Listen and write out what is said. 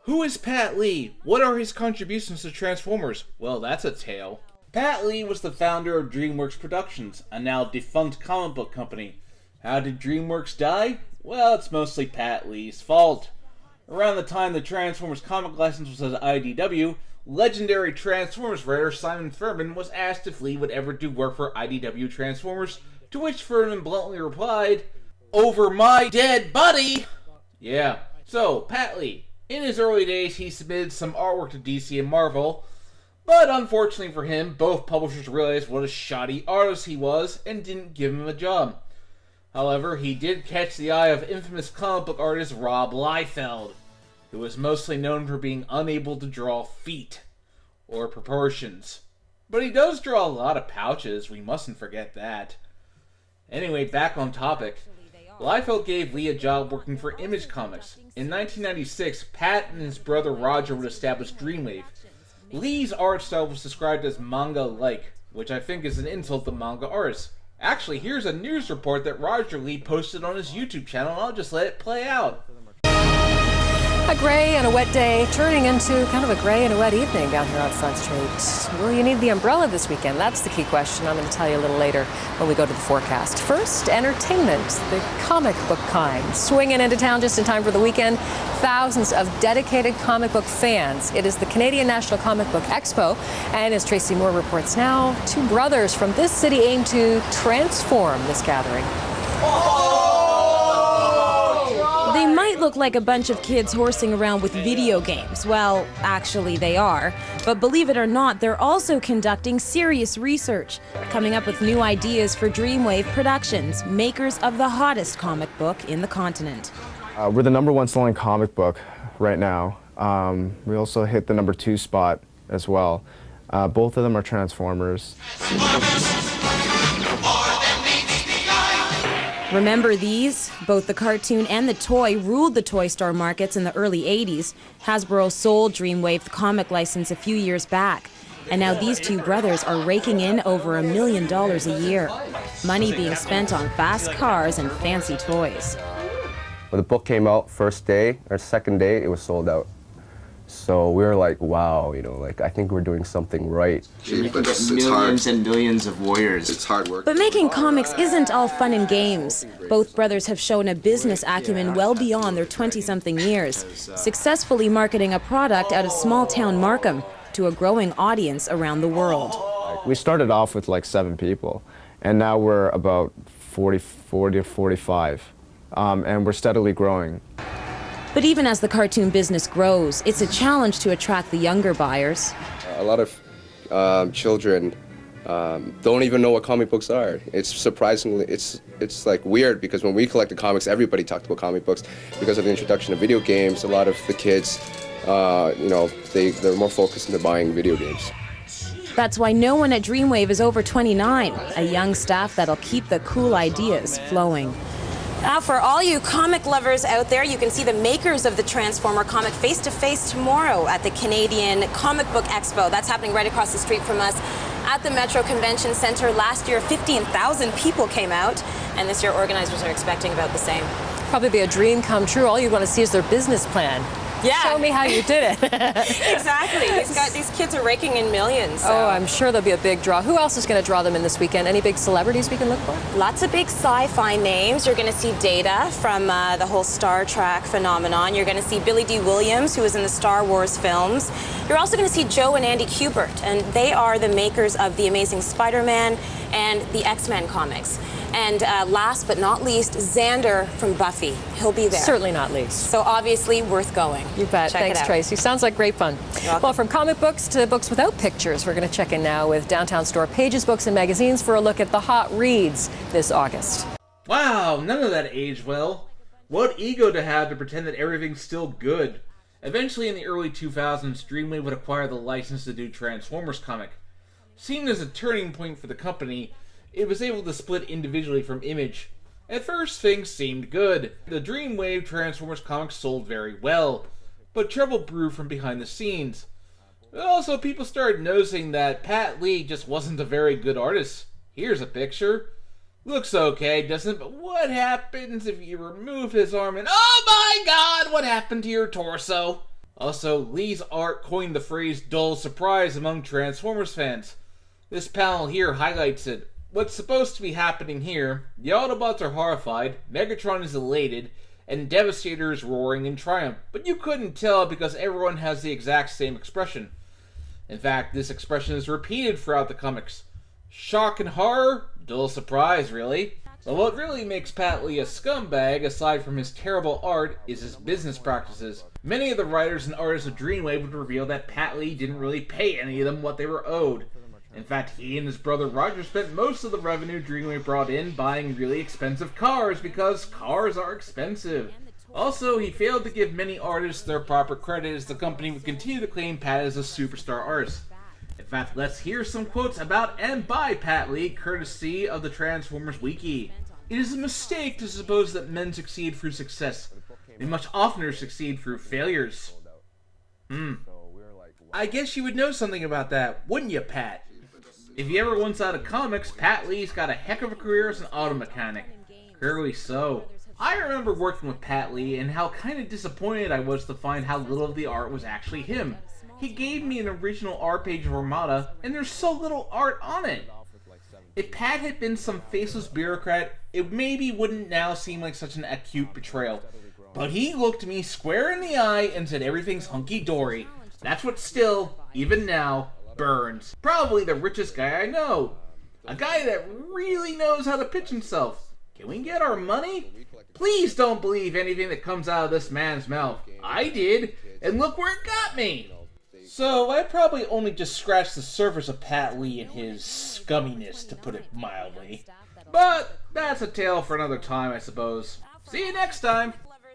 Who is Pat Lee? What are his contributions to Transformers? Well, that's a tale. Pat Lee was the founder of DreamWorks Productions, a now defunct comic book company. How did DreamWorks die? Well, it's mostly Pat Lee's fault. Around the time the Transformers comic license was at IDW, legendary Transformers writer Simon Furman was asked if Lee would ever do work for IDW Transformers, to which Furman bluntly replied, "Over my dead body!" Yeah, so, Pat Lee. In his early days, he submitted some artwork to DC and Marvel, but unfortunately for him, both publishers realized what a shoddy artist he was and didn't give him a job. However, he did catch the eye of infamous comic book artist Rob Liefeld, who was mostly known for being unable to draw feet or proportions. But he does draw a lot of pouches, we mustn't forget that. Anyway, back on topic. Liefeld gave Lee a job working for Image Comics. In 1996, Pat and his brother Roger would establish Dreamwave. Lee's art style was described as manga-like, which I think is an insult to manga artists. Actually, here's a news report that Roger Lee posted on his YouTube channel, and I'll just let it play out. A gray and a wet day turning into kind of a gray and a wet evening down here on Front Street. Will you need the umbrella this weekend? That's the key question. I'm going to tell you a little later when we go to the forecast. First, entertainment, the comic book kind. Swinging into town just in time for the weekend. Thousands of dedicated comic book fans. It is the Canadian National Comic Book Expo, and as Tracy Moore reports now, two brothers from this city aim to transform this gathering. They might look like a bunch of kids horsing around with video games. Well, actually they are. But believe it or not, they're also conducting serious research, coming up with new ideas for Dreamwave Productions, makers of the hottest comic book in the continent. We're the #1 selling comic book right now. We also hit the #2 spot as well. Both of them are Transformers. Remember these? Both the cartoon and the toy ruled the toy store markets in the early 80s. Hasbro sold Dreamwave the comic license a few years back. And now these two brothers are raking in over $1 million a year. Money being spent on fast cars and fancy toys. When the book came out, first day or second day, it was sold out. So we were like, wow, you know, like I think we're doing something right. But it's millions and millions of warriors. It's hard work. But making comics isn't all fun and games. Both brothers have shown a business acumen well beyond their 20-something years, successfully marketing a product out of small-town Markham to a growing audience around the world. We started off with like 7 people, and now we're about 40 to 45, and we're steadily growing. But even as the cartoon business grows, it's a challenge to attract the younger buyers. A lot of children don't even know what comic books are. It's surprisingly, it's like weird because when we collected comics, everybody talked about comic books. Because of the introduction of video games, a lot of the kids, you know, they're more focused into buying video games. That's why no one at Dreamwave is over 29, a young staff that'll keep the cool ideas flowing. Now, for all you comic lovers out there, you can see the makers of the Transformer comic face-to-face tomorrow at the Canadian Comic Book Expo. That's happening right across the street from us at the Metro Convention Centre. Last year, 15,000 people came out, and this year organizers are expecting about the same. Probably be a dream come true. All you want to see is their business plan. Yeah. Show me how you did it. Exactly. These kids are raking in millions. So. Oh, I'm sure there'll be a big draw. Who else is going to draw them in this weekend? Any big celebrities we can look for? Lots of big sci-fi names. You're going to see Data from the whole Star Trek phenomenon. You're going to see Billy D. Williams, who was in the Star Wars films. You're also going to see Joe and Andy Kubert, and they are the makers of The Amazing Spider-Man and the X-Men comics. And last but not least, Xander from Buffy. He'll be there. Certainly not least. So obviously worth going. You bet. Check Thanks, it out. Tracy. Sounds like great fun. Well, from comic books to books without pictures, we're going to check in now with Downtown Store Pages Books and Magazines for a look at the hot reads this August. Wow, none of that aged well. What ego to have to pretend that everything's still good. Eventually, in the early 2000s, Dreamwave would acquire the license to do Transformers comic. Seen as a turning point for the company, it was able to split individually from Image. At first, things seemed good. The Dreamwave Transformers comics sold very well, but trouble brewed from behind the scenes. Also, people started noticing that Pat Lee just wasn't a very good artist. Here's a picture. Looks okay, doesn't it? But what happens if you remove his arm and... Oh my god, what happened to your torso? Also, Lee's art coined the phrase dull surprise among Transformers fans. This panel here highlights it. What's supposed to be happening here, the Autobots are horrified, Megatron is elated, and Devastator is roaring in triumph. But you couldn't tell because everyone has the exact same expression. In fact, this expression is repeated throughout the comics. Shock and horror? Dull surprise, really. But what really makes Pat Lee a scumbag, aside from his terrible art, is his business practices. Many of the writers and artists of Dreamwave would reveal that Pat Lee didn't really pay any of them what they were owed. In fact, he and his brother Roger spent most of the revenue Dreamwave brought in buying really expensive cars because cars are expensive. Also, he failed to give many artists their proper credit as the company would continue to claim Pat as a superstar artist. In fact, let's hear some quotes about and by Pat Lee, courtesy of the Transformers Wiki. It is a mistake to suppose that men succeed through success. They much oftener succeed through failures. I guess you would know something about that, wouldn't you, Pat? If you ever once out of comics, Pat Lee's got a heck of a career as an auto mechanic. Clearly so. I remember working with Pat Lee and how kind of disappointed I was to find how little of the art was actually him. He gave me an original art page of Armada, and there's so little art on it. If Pat had been some faceless bureaucrat, it maybe wouldn't now seem like such an acute betrayal. But he looked me square in the eye and said everything's hunky-dory. That's what still, even now, burns. Probably the richest guy I know. A guy that really knows how to pitch himself. Can we get our money? Please don't believe anything that comes out of this man's mouth. I did, and look where it got me. So I probably only just scratched the surface of Pat Lee and his scumminess, to put it mildly. But that's a tale for another time, I suppose. See you next time!